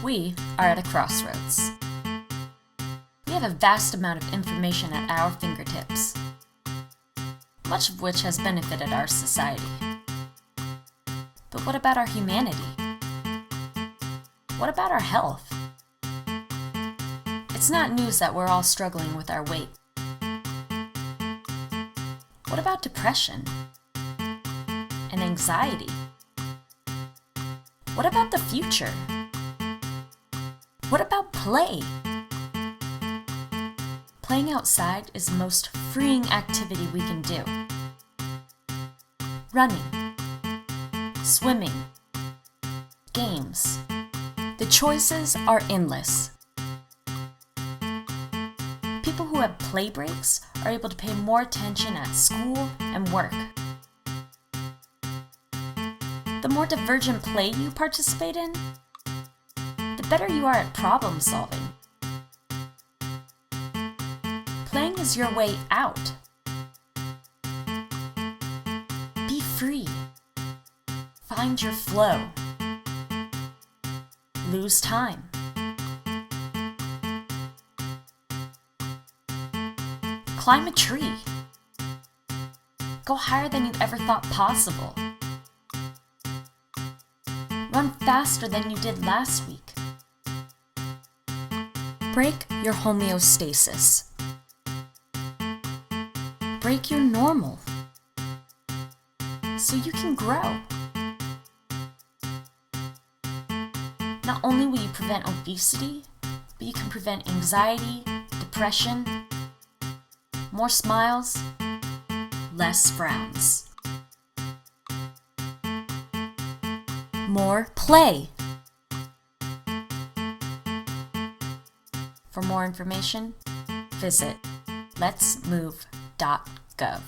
We are at a crossroads. We have a vast amount of information at our fingertips, much of which has benefited our society. But what about our humanity? What about our health? It's not news that we're all struggling with our weight. What about depression and anxiety? What about the future? What about play? Playing outside is the most freeing activity we can do. Running, swimming, games. The choices are endless. People who have play breaks are able to pay more attention at school and work. The more divergent play you participate in, the better you are at problem solving. Playing is your way out. Be free. Find your flow. Lose time. Climb a tree. Go higher than you ever thought possible. Run faster than you did last week. Break your homeostasis. Break your normal so you can grow. Not only will you prevent obesity, but you can prevent anxiety, depression, more smiles, less frowns. More play. For more information, visit letsmove.gov.